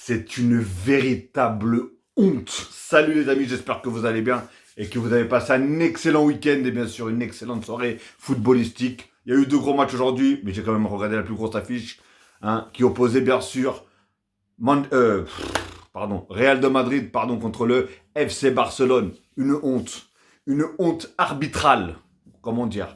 C'est une véritable honte. Salut les amis, j'espère que vous allez bien et que vous avez passé un excellent week-end et bien sûr une excellente soirée footballistique. Il y a eu deux gros matchs aujourd'hui, mais j'ai quand même regardé la plus grosse affiche, qui opposait bien sûr Real de Madrid contre le FC Barcelone. Une honte arbitrale, comment dire.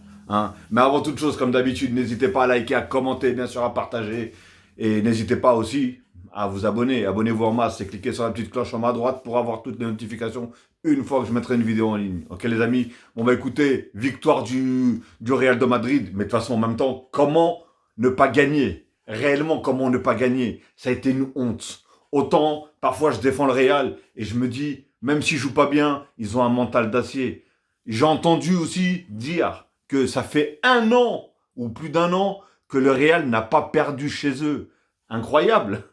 Mais avant toute chose, comme d'habitude, n'hésitez pas à liker, à commenter, bien sûr à partager. Et n'hésitez pas aussi à vous abonner. Abonnez-vous en masse et cliquez sur la petite cloche en bas à droite pour avoir toutes les notifications une fois que je mettrai une vidéo en ligne. Ok les amis, on va écouter victoire du Real de Madrid. Mais de toute façon, en même temps, comment ne pas gagner? Réellement, comment ne pas gagner? Ça a été une honte. Autant, parfois, je défends le Real et je me dis, même s'ils jouent pas bien, ils ont un mental d'acier. J'ai entendu aussi dire que ça fait un an ou plus d'un an que le Real n'a pas perdu chez eux. Incroyable.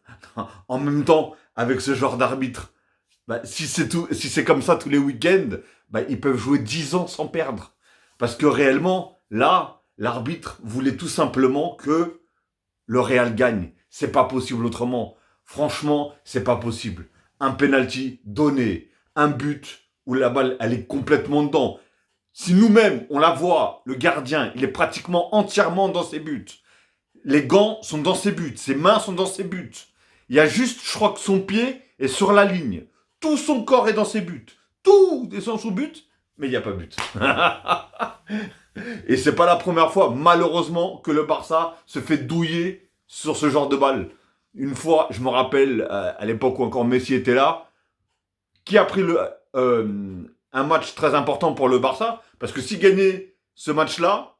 En même temps, avec ce genre d'arbitre, si c'est comme ça tous les week-ends, ils peuvent jouer 10 ans sans perdre. Parce que réellement, là, l'arbitre voulait tout simplement que le Real gagne. C'est pas possible autrement. Franchement, c'est pas possible. Un penalty donné, un but où la balle, elle est complètement dedans. Si nous-mêmes, on la voit, le gardien, il est pratiquement entièrement dans ses buts. Les gants sont dans ses buts, ses mains sont dans ses buts. Il y a juste, je crois que son pied est sur la ligne. Tout son corps est dans ses buts. Tout est dans son but, mais il n'y a pas but. Et c'est pas la première fois, malheureusement, que le Barça se fait douiller sur ce genre de balle. Une fois, je me rappelle, à l'époque où encore Messi était là, qui a pris un match très important pour le Barça, parce que s'il gagnait ce match-là,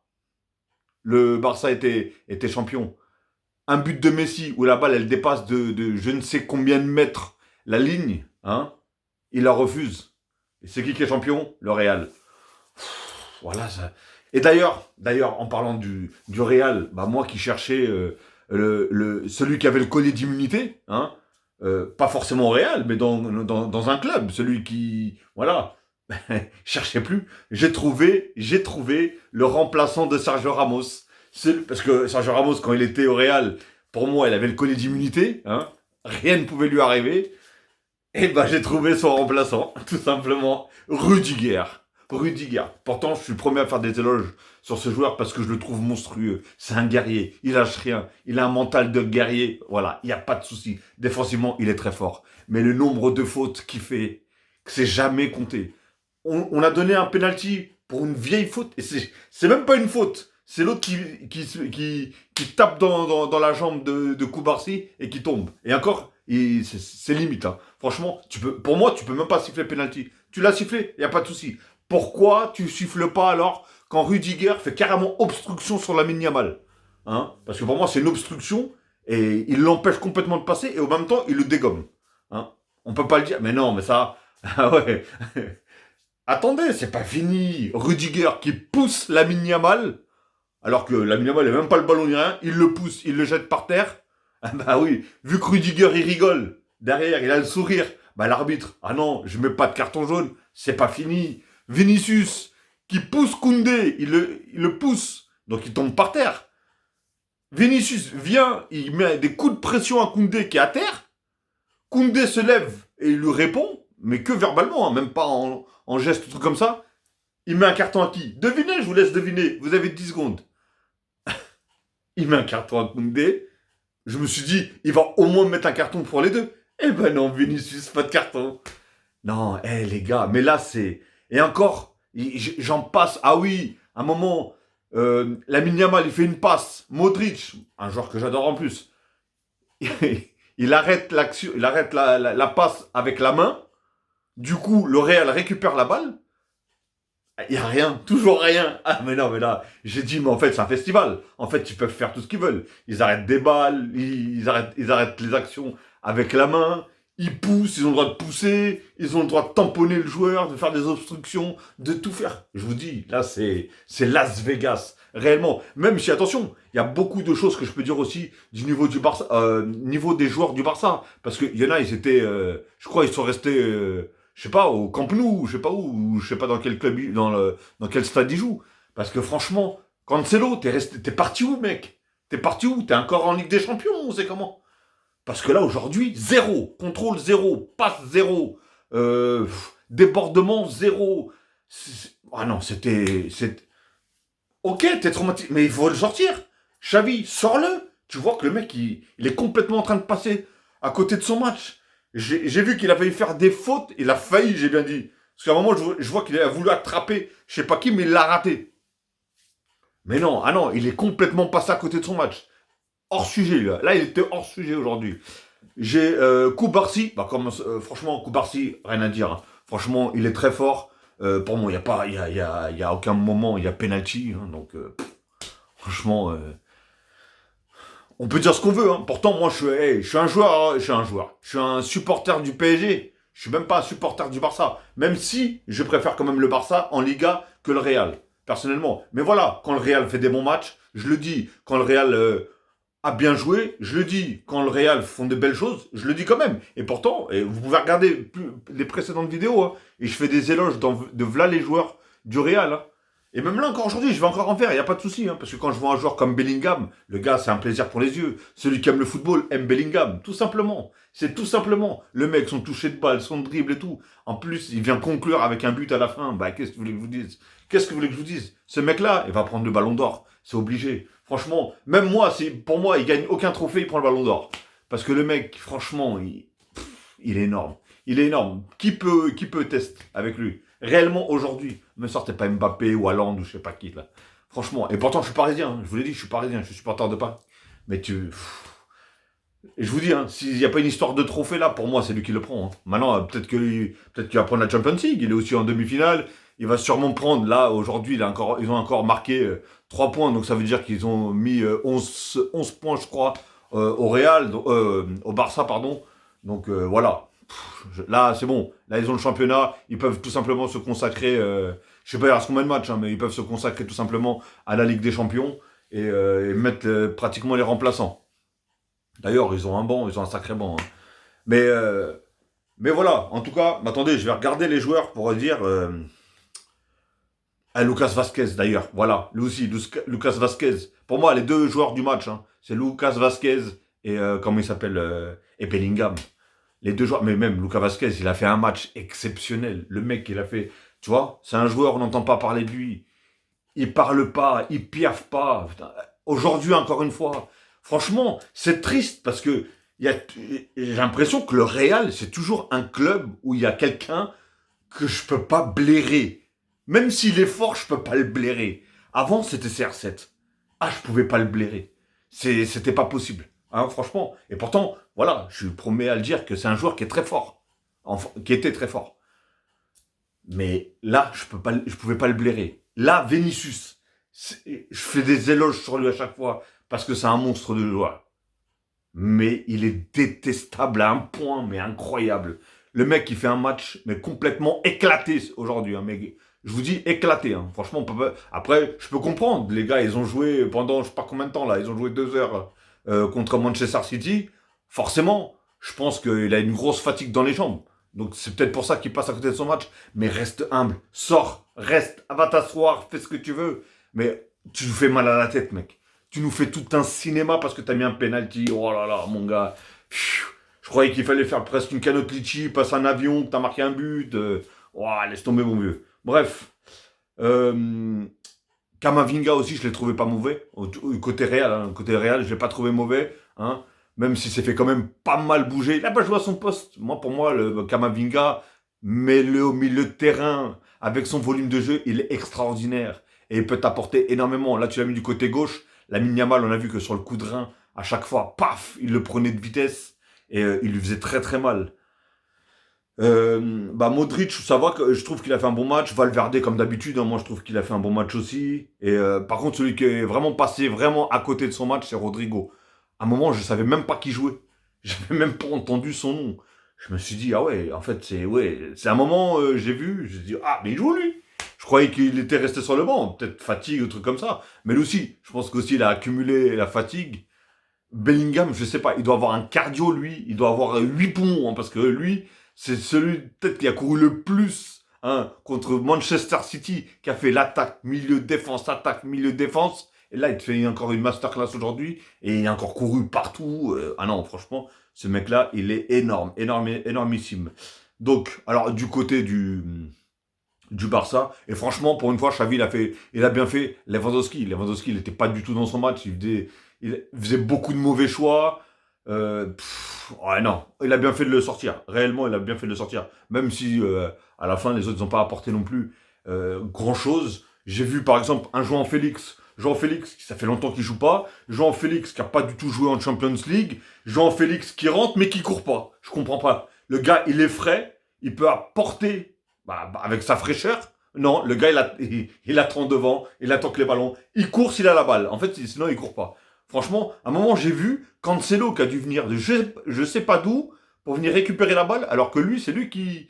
le Barça était champion. Un but de Messi où la balle elle dépasse de je ne sais combien de mètres la ligne, il la refuse. Et c'est qui est champion? Le Real. Voilà ça. Et d'ailleurs, en parlant du Real, moi qui cherchais celui qui avait le collier d'immunité, pas forcément au Real, mais dans un club, celui qui, voilà, cherchais plus. J'ai trouvé le remplaçant de Sergio Ramos. Parce que Sergio Ramos, quand il était au Real, pour moi, il avait le collier d'immunité. Rien ne pouvait lui arriver. Et j'ai trouvé son remplaçant, tout simplement, Rudiger. Pourtant, je suis le premier à faire des éloges sur ce joueur parce que je le trouve monstrueux. C'est un guerrier, il lâche rien, il a un mental de guerrier. Voilà, il n'y a pas de souci. Défensivement, il est très fort. Mais le nombre de fautes qu'il fait, que c'est jamais compté. On a donné un penalty pour une vieille faute, et c'est même pas une faute. C'est l'autre qui tape dans la jambe de Koubarsi et qui tombe. Et encore, c'est limite. Franchement, pour moi, tu peux même pas siffler penalty. Tu l'as sifflé, il n'y a pas de souci. Pourquoi tu siffles pas alors quand Rudiger fait carrément obstruction sur Lamine Yamal? Parce que pour moi, c'est une obstruction et il l'empêche complètement de passer et au même temps, il le dégomme. On peut pas le dire. Mais non, mais ça... Ah ouais. Attendez, c'est pas fini. Rudiger qui pousse Lamine Yamal, alors que Lamine Yamal n'a même pas le ballon ni rien, il le pousse, il le jette par terre. Ah oui, vu que Rudiger il rigole, derrière il a le sourire, l'arbitre, ah non, je mets pas de carton jaune, c'est pas fini. Vinicius qui pousse Koundé, il le pousse, donc il tombe par terre. Vinicius vient, il met des coups de pression à Koundé qui est à terre. Koundé se lève et il lui répond, mais que verbalement, même pas en geste, truc comme ça. Il met un carton à qui? Devinez, je vous laisse deviner, vous avez 10 secondes. Il met un carton à Koundé. Je me suis dit, il va au moins mettre un carton pour les deux. Eh ben non, Vinicius, pas de carton. Non, les gars, mais là c'est... Et encore, j'en passe. Ah oui, à un moment, Lamine Yamal, il fait une passe. Modric, un joueur que j'adore en plus, il arrête l'action, il arrête la passe avec la main. Du coup, le Real récupère la balle. Il n'y a rien, toujours rien. Ah mais non, mais là, j'ai dit, mais en fait, c'est un festival. En fait, ils peuvent faire tout ce qu'ils veulent. Ils arrêtent des balles, ils arrêtent les actions avec la main, ils poussent, ils ont le droit de pousser, ils ont le droit de tamponner le joueur, de faire des obstructions, de tout faire. Je vous dis, là, c'est Las Vegas. Réellement. Même si, attention, il y a beaucoup de choses que je peux dire aussi du niveau du Barça, niveau des joueurs du Barça. Parce qu'il y en a, ils étaient, je crois, ils sont restés... je sais pas, au Camp Nou, je sais pas où, ou je sais pas dans quel club, dans quel stade il joue. Parce que franchement, Cancelo, t'es parti où, mec? T'es parti où? T'es encore en Ligue des Champions, on sait comment? Parce que là, aujourd'hui, zéro. Contrôle zéro. Passe zéro. Débordement zéro. Ah non, c'était... Ok, t'es traumatisé, mais il faut le sortir. Xavi, sors-le. Tu vois que le mec, il est complètement en train de passer à côté de son match. J'ai vu qu'il a failli faire des fautes. Il a failli, j'ai bien dit. Parce qu'à un moment, je vois qu'il a voulu attraper je sais pas qui, mais il l'a raté. Mais non, ah non, il est complètement passé à côté de son match. Hors sujet, là. Là, il était hors sujet aujourd'hui. J'ai Koubarsi. Bah, franchement, Koubarsi, rien à dire. Hein. Franchement, il est très fort. Pour moi, il n'y a, pas, y a aucun moment, il y a penalty. Hein, donc, franchement, on peut dire ce qu'on veut. Hein. Pourtant, moi, je suis un joueur. Je suis un joueur. Je suis un supporter du PSG. Je suis même pas un supporter du Barça. Même si je préfère quand même le Barça en Liga que le Real. Personnellement. Mais voilà, quand le Real fait des bons matchs, je le dis. Quand le Real a bien joué, je le dis. Quand le Real font de belles choses, je le dis quand même. Et pourtant, vous pouvez regarder les précédentes vidéos. Hein, et je fais des éloges de v'là les joueurs du Real. Hein. Et même là, encore aujourd'hui, je vais encore en faire, il n'y a pas de souci. Hein, parce que quand je vois un joueur comme Bellingham, le gars, c'est un plaisir pour les yeux. Celui qui aime le football aime Bellingham, tout simplement. C'est tout simplement. Le mec, son toucher de balle, son dribble et tout. En plus, il vient conclure avec un but à la fin. Bah, qu'est-ce que vous voulez que je vous dise? Qu'est-ce que vous voulez que je vous dise? Ce mec-là, il va prendre le ballon d'or. C'est obligé. Franchement, même moi, pour moi, il gagne aucun trophée, il prend le ballon d'or. Parce que le mec, franchement, il est énorme. Il est énorme. Qui peut tester avec lui? Réellement, aujourd'hui, me sortez pas Mbappé ou Haaland ou je sais pas qui, là. Franchement. Et pourtant, je suis parisien. Hein. Je vous l'ai dit, je suis parisien. Je suis supporter de Paris. Mais et je vous dis, hein, s'il n'y a pas une histoire de trophée là, pour moi, c'est lui qui le prend. Hein. Maintenant, peut-être qu'il va prendre la Champions League. Il est aussi en demi-finale. Il va sûrement prendre. Là, aujourd'hui, ils ont encore marqué 3 points. Donc, ça veut dire qu'ils ont mis 11 points, je crois, au Real, au Barça, pardon. Donc, voilà. Là, c'est bon. Là, ils ont le championnat. Ils peuvent tout simplement se consacrer. Je sais pas, il reste combien de matchs, hein, mais ils peuvent se consacrer tout simplement à la Ligue des Champions et mettre pratiquement les remplaçants. D'ailleurs, ils ont un banc, ils ont un sacré banc. Hein. Mais voilà, en tout cas, attendez, je vais regarder les joueurs pour dire. Lucas Vasquez, d'ailleurs, voilà, lui aussi, Lucas Vasquez. Pour moi, les deux joueurs du match, hein, c'est Lucas Vasquez et comment il s'appelle et Bellingham. Les deux joueurs, mais même Lucas Vasquez, il a fait un match exceptionnel. Le mec, il a fait, tu vois, c'est un joueur, on n'entend pas parler de lui. Il parle pas, il piaffe pas. Aujourd'hui, encore une fois, franchement, c'est triste parce que j'ai l'impression que le Real, c'est toujours un club où il y a quelqu'un que je peux pas blairer. Même s'il est fort, je peux pas le blairer. Avant, c'était CR7. Ah, je pouvais pas le blairer. C'était pas possible. Hein, franchement. Et pourtant, voilà, je promets à le dire que c'est un joueur qui est très fort. Enfin, qui était très fort. Mais là, je pouvais pas le blairer. Là, Vinicius, je fais des éloges sur lui à chaque fois parce que c'est un monstre de joueur. Mais il est détestable à un point, mais incroyable. Le mec, il fait un match, mais complètement éclaté aujourd'hui. Hein, mais je vous dis éclaté. Hein. Franchement, après, je peux comprendre. Les gars, ils ont joué pendant, je sais pas combien de temps là, ils ont joué 2 heures contre Manchester City. Forcément, je pense qu'il a une grosse fatigue dans les jambes. Donc c'est peut-être pour ça qu'il passe à côté de son match. Mais reste humble, sors, reste, va t'asseoir, fais ce que tu veux. Mais tu nous fais mal à la tête, mec. Tu nous fais tout un cinéma parce que t'as mis un penalty. Oh là là, mon gars. Je croyais qu'il fallait faire presque une canotte litchi, passer un avion, que t'as marqué un but. Oh, laisse tomber, mon vieux. Bref. Kamavinga aussi, je l'ai trouvé pas mauvais. Côté Real, hein. Côté Real, je l'ai pas trouvé mauvais. Hein. Même si c'est fait quand même pas mal bouger. Il a pas joué à son poste. Pour moi, le Kamavinga, mets-le au milieu de terrain. Avec son volume de jeu, il est extraordinaire. Et il peut t'apporter énormément. Là, tu l'as mis du côté gauche. Lamine Yamal, on a vu que sur le coup de rein, à chaque fois, paf, il le prenait de vitesse. Et il lui faisait très très mal. Modric, ça va, je trouve qu'il a fait un bon match. Valverde, comme d'habitude, hein, moi je trouve qu'il a fait un bon match aussi. Et par contre, celui qui est vraiment passé vraiment à côté de son match, c'est Rodrigo. À un moment, je savais même pas qui jouait. J'avais même pas entendu son nom. Je me suis dit, ah ouais, en fait, c'est un moment, j'ai vu, je me suis dit, ah, mais il joue lui. Je croyais qu'il était resté sur le banc, peut-être fatigue ou truc comme ça. Mais lui aussi, je pense qu'aussi il a accumulé la fatigue. Bellingham, je sais pas, il doit avoir un cardio, lui. Il doit avoir 8 poumons, hein, parce que lui, c'est celui peut-être qui a couru le plus hein, contre Manchester City, qui a fait l'attaque, milieu, défense, attaque, milieu, défense. Et là, il te fait encore une masterclass aujourd'hui, et il a encore couru partout. Ah non, franchement, Ce mec-là, il est énorme, énorme, énormissime. Donc, alors, du côté du Barça, et franchement, pour une fois, Xavi, il a bien fait. Lewandowski, il n'était pas du tout dans son match. Il faisait beaucoup de mauvais choix. Ouais, non, il a bien fait de le sortir. Réellement, il a bien fait de le sortir. Même si, à la fin, les autres n'ont pas apporté non plus grand-chose. J'ai vu, par exemple, un João Félix. João Félix, ça fait longtemps qu'il joue pas. João Félix, qui a pas du tout joué en Champions League. João Félix, qui rentre, mais qui court pas. Je comprends pas. Le gars, il est frais. Il peut apporter, avec sa fraîcheur. Non, le gars, il attend devant. Il attend que les ballons. Il court s'il a la balle. En fait, sinon, il court pas. Franchement, à un moment, j'ai vu Cancelo qui a dû venir de je sais pas d'où pour venir récupérer la balle, alors que lui, c'est lui qui...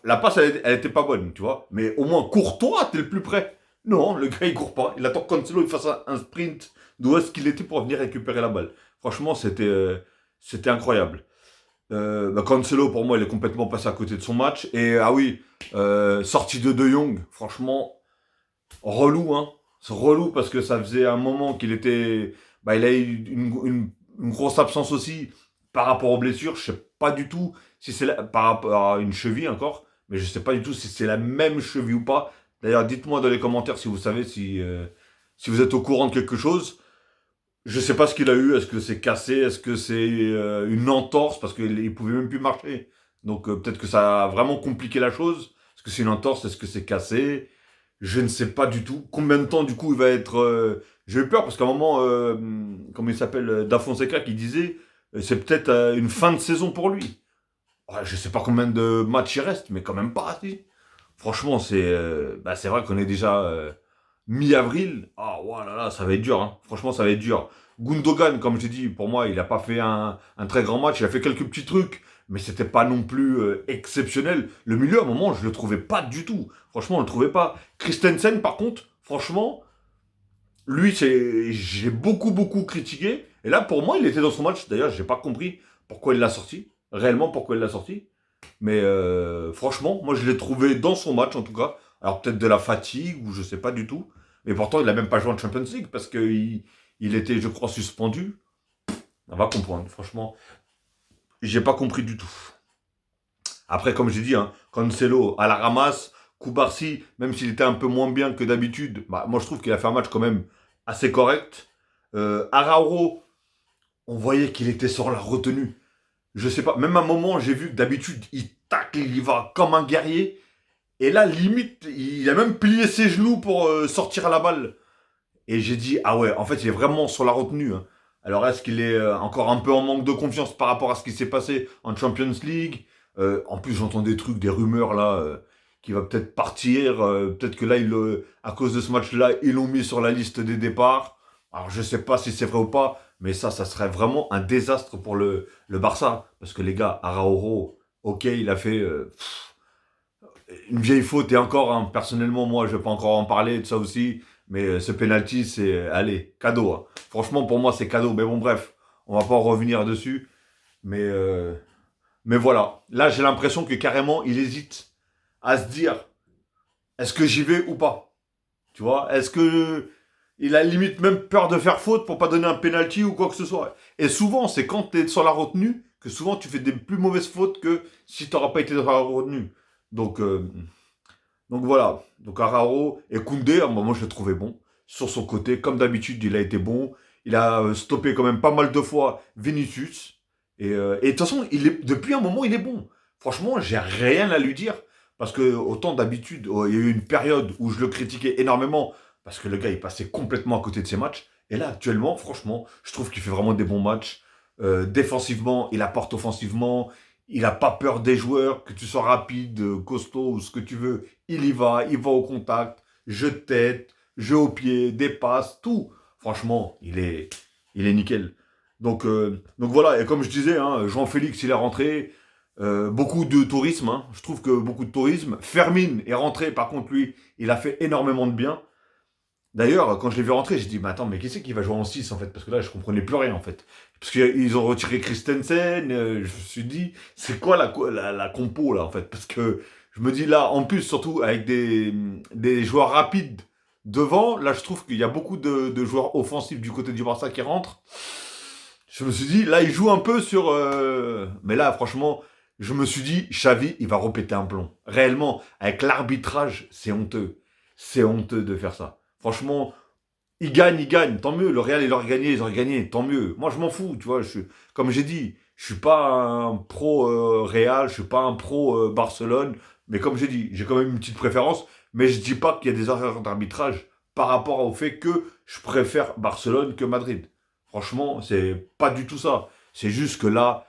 la passe, elle était pas bonne, tu vois. Mais au moins, cours-toi, t'es le plus près. Non, le gars, il court pas. Il attend que Cancelo il fasse un sprint d'où est-ce qu'il était pour venir récupérer la balle. Franchement, c'était incroyable. Cancelo, pour moi, il est complètement passé à côté de son match. Et, ah oui, sortie de Jong, franchement, relou, hein. C'est relou parce que ça faisait un moment qu'il était... il a eu une grosse absence aussi par rapport aux blessures. Je sais pas du tout si c'est par rapport à une cheville encore, mais je sais pas du tout si c'est la même cheville ou pas. D'ailleurs, dites-moi dans les commentaires si vous savez, si vous êtes au courant de quelque chose. Je sais pas ce qu'il a eu. Est-ce que c'est cassé? Est-ce que c'est une entorse? Parce qu'il pouvait même plus marcher. Donc peut-être que ça a vraiment compliqué la chose. Est-ce que c'est une entorse? Est-ce que c'est cassé? Je ne sais pas du tout. Combien de temps, du coup, il va être... J'ai eu peur parce qu'à un moment, comment il s'appelle, Da Fonseca qui disait, c'est peut-être une fin de saison pour lui. Ouais, je sais pas combien de matchs il reste, mais quand même pas, si. Franchement, c'est vrai qu'on est déjà mi-avril. Ah, voilà, ça va être dur, hein. Franchement, ça va être dur. Gundogan, comme je dit, pour moi, il a pas fait un très grand match. Il a fait quelques petits trucs, mais c'était pas non plus exceptionnel. Le milieu, à un moment, je le trouvais pas du tout. Franchement, on le trouvait pas. Christensen, par contre, franchement, lui, j'ai beaucoup, beaucoup critiqué. Et là, pour moi, il était dans son match. D'ailleurs, j'ai pas compris pourquoi il l'a sorti. Réellement, pourquoi il l'a sorti. Mais franchement, moi, je l'ai trouvé dans son match, en tout cas. Alors, peut-être de la fatigue, ou je sais pas du tout. Mais pourtant, il a même pas joué en Champions League, parce qu'il était, je crois, suspendu. On va comprendre. Franchement, j'ai pas compris du tout. Après, comme j'ai dit, hein, Cancelo à la ramasse, Koubarsi, même s'il était un peu moins bien que d'habitude, moi je trouve qu'il a fait un match quand même assez correct. Arauro, on voyait qu'il était sur la retenue. Je sais pas, même à un moment, j'ai vu que d'habitude, il tacle, il y va comme un guerrier. Et là, limite, il a même plié ses genoux pour sortir la balle. Et j'ai dit, ah ouais, en fait, il est vraiment sur la retenue, hein. Alors, est-ce qu'il est encore un peu en manque de confiance par rapport à ce qui s'est passé en Champions League? En plus, j'entends des trucs, des rumeurs là, qui va peut-être partir. Peut-être que là, à cause de ce match-là, ils l'ont mis sur la liste des départs. Alors, je sais pas si c'est vrai ou pas, mais ça serait vraiment un désastre pour le Barça. Parce que les gars, Arauro, ok, il a fait une vieille faute et encore, hein, personnellement, moi, je vais pas encore en parler de ça aussi. Mais ce penalty, c'est, allez, cadeau, hein. Franchement, pour moi, c'est cadeau. Mais bon, bref, on va pas en revenir dessus. Mais, euh, mais voilà. Là, j'ai l'impression que carrément, il hésite à se dire, est-ce que j'y vais ou pas? Tu vois? Est-ce que il a limite même peur de faire faute pour pas donner un penalty ou quoi que ce soit? Et souvent, c'est quand tu es sur la retenue que souvent tu fais des plus mauvaises fautes que si tu n'auras pas été sur la retenue. Donc, voilà. Donc Araro et Koundé, moi je l'ai trouvé bon. Sur son côté, comme d'habitude, il a été bon. Il a stoppé quand même pas mal de fois Vinicius. Et de toute façon, depuis un moment, il est bon. Franchement, j'ai rien à lui dire. Parce que autant d'habitude, il y a eu une période où je le critiquais énormément. Parce que le gars, il passait complètement à côté de ses matchs. Et là, actuellement, franchement, je trouve qu'il fait vraiment des bons matchs. Défensivement, il apporte offensivement. Il n'a pas peur des joueurs, que tu sois rapide, costaud ou ce que tu veux. Il va au contact, jeu de tête, jeu au pied, des passes, tout. Franchement, il est nickel. Donc voilà, et comme je disais, hein, Jean-Félix, il est rentré. Beaucoup de tourisme, hein. Je trouve que beaucoup de tourisme. Fermine est rentré, par contre, lui, il a fait énormément de bien. D'ailleurs, quand je l'ai vu rentrer, j'ai dit, mais attends, mais qui c'est qui va jouer en 6 en fait? Parce que là, je comprenais plus rien en fait. Parce qu'ils ont retiré Christensen, je me suis dit, c'est quoi la compo là en fait? Parce que je me dis là, en plus, surtout avec des joueurs rapides devant, là je trouve qu'il y a beaucoup de joueurs offensifs du côté du Barça qui rentrent. je me suis dit, là, il joue un peu sur... Mais là, franchement, je me suis dit, Xavi, il va repéter un plomb. Réellement, avec l'arbitrage, c'est honteux. C'est honteux de faire ça. Franchement, ils gagnent, tant mieux. Le Real, ils auraient gagné, tant mieux. Moi, je m'en fous, tu vois. Comme j'ai dit, je suis pas un pro Real, je suis pas un pro Barcelone. Mais comme j'ai dit, j'ai quand même une petite préférence. Mais je dis pas qu'il y a des erreurs d'arbitrage par rapport au fait que je préfère Barcelone que Madrid. Franchement, c'est pas du tout ça. C'est juste que là,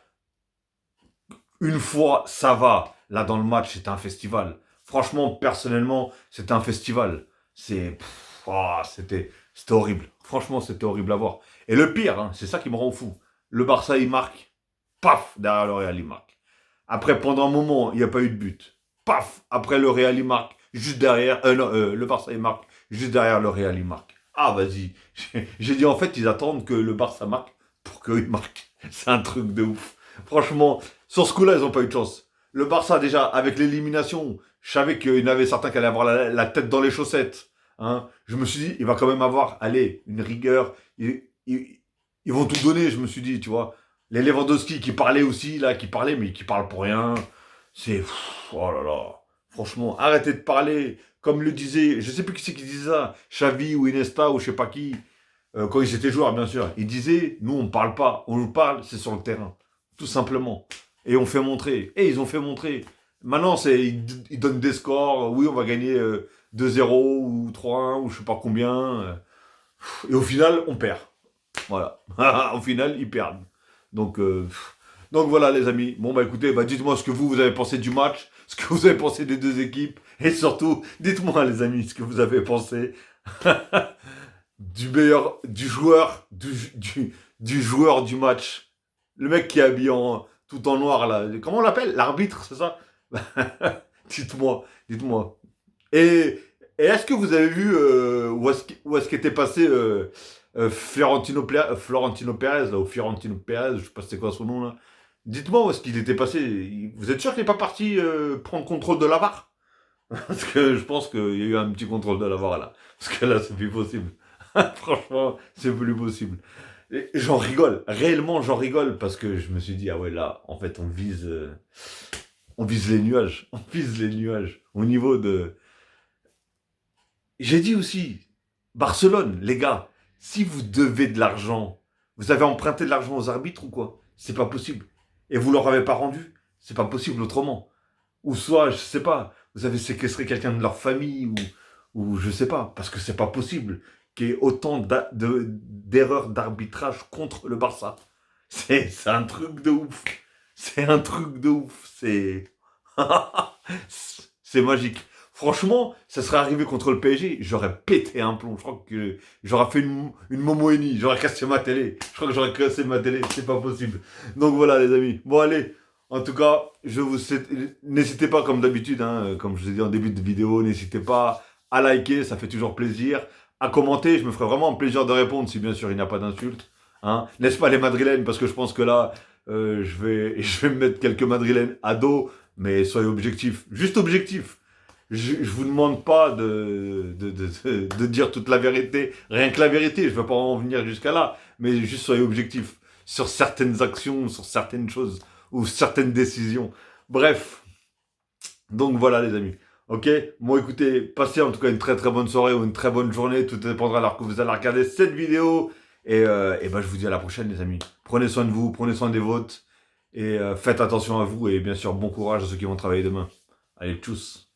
une fois, ça va. Là, dans le match, c'était un festival. Franchement, personnellement, c'était un festival. C'était horrible. Franchement, c'était horrible à voir. Et le pire, hein, c'est ça qui me rend fou. Le Barça, il marque. Paf, derrière le Real, il marque. Après, pendant un moment, il n'y a pas eu de but. Paf, après le Real, il marque. Juste derrière, non, le Barça, il marque. Juste derrière le Real, il marque. Ah, vas-y. J'ai dit, en fait, ils attendent que le Barça marque pour qu'il marque. C'est un truc de ouf. Franchement, sur ce coup-là, ils n'ont pas eu de chance. Le Barça, déjà, avec l'élimination, je savais qu'il y en avait certains qui allaient avoir la tête dans les chaussettes. Hein. Je me suis dit, il va quand même avoir, allez, une rigueur. Ils vont tout donner, je me suis dit, tu vois. Les Lewandowski qui parlaient aussi, là, qui parlaient, mais qui parlent pour rien. C'est... Oh là là. Franchement, arrêtez de parler. Comme le disait, je sais plus qui c'est qui disait ça, Xavi ou Iniesta ou je sais pas qui, quand ils étaient joueurs, bien sûr. Ils disaient, nous, on parle pas. On nous parle, c'est sur le terrain. Tout simplement. Et on fait montrer. Et ils ont fait montrer. Maintenant, ils donnent des scores. Oui, on va gagner 2-0 ou 3-1 ou je sais pas combien. Et au final, on perd. Voilà. Au final, ils perdent. Donc, donc voilà, les amis. Bon, bah écoutez, bah, dites-moi ce que vous avez pensé du match, ce que vous avez pensé des deux équipes. Et surtout, dites-moi, les amis, ce que vous avez pensé du meilleur, du joueur du match. Le mec qui est habillé tout en noir, là. Comment on l'appelle? L'arbitre, c'est ça? Dites-moi, dites-moi. Et, et est-ce que vous avez vu où est-ce qu'était passé Florentino Pérez, là, ou Fiorentino Pérez, je sais pas c'est quoi son nom, là. Dites-moi où est-ce qu'il était passé. Vous êtes sûr qu'il n'est pas parti prendre contrôle de la VAR? Parce que je pense qu'il y a eu un petit contrôle de la VAR, là. Parce que là, c'est plus possible. Franchement, c'est plus possible. Et j'en rigole, réellement j'en rigole, parce que je me suis dit, ah ouais, là, en fait, on vise les nuages. On vise les nuages. Au niveau de... J'ai dit aussi, Barcelone, les gars, si vous devez de l'argent, vous avez emprunté de l'argent aux arbitres ou quoi? C'est pas possible. Et vous leur avez pas rendu? C'est pas possible autrement. Ou soit, je sais pas, vous avez séquestré quelqu'un de leur famille, ou je sais pas, parce que c'est pas possible qu'il y ait autant d'erreurs d'arbitrage contre le Barça. C'est un truc de ouf. C'est un truc de ouf. C'est magique. Franchement, ça serait arrivé contre le PSG, j'aurais pété un plomb. Je crois que j'aurais fait une Momoeni, j'aurais cassé ma télé. Je crois que j'aurais cassé ma télé, c'est pas possible. Donc voilà les amis. Bon allez, en tout cas, n'hésitez pas comme d'habitude, hein, comme je vous ai dit en début de vidéo, n'hésitez pas à liker, ça fait toujours plaisir. À commenter, je me ferai vraiment un plaisir de répondre si bien sûr il n'y a pas d'insultes. Hein. N'est-ce pas les madrilènes? Parce que je pense que là, je vais me mettre quelques madrilènes à dos, mais soyez objectifs. Juste objectifs. Je vous demande pas de dire toute la vérité, rien que la vérité, je ne vais pas en venir jusqu'à là, mais juste soyez objectifs sur certaines actions, sur certaines choses, ou certaines décisions. Bref, donc voilà les amis. Ok, bon écoutez, passez en tout cas une très très bonne soirée ou une très bonne journée, tout dépendra alors que vous allez regarder cette vidéo. Et ben je vous dis à la prochaine les amis. Prenez soin de vous, prenez soin des vôtres, et faites attention à vous, et bien sûr bon courage à ceux qui vont travailler demain. Allez, tchuss.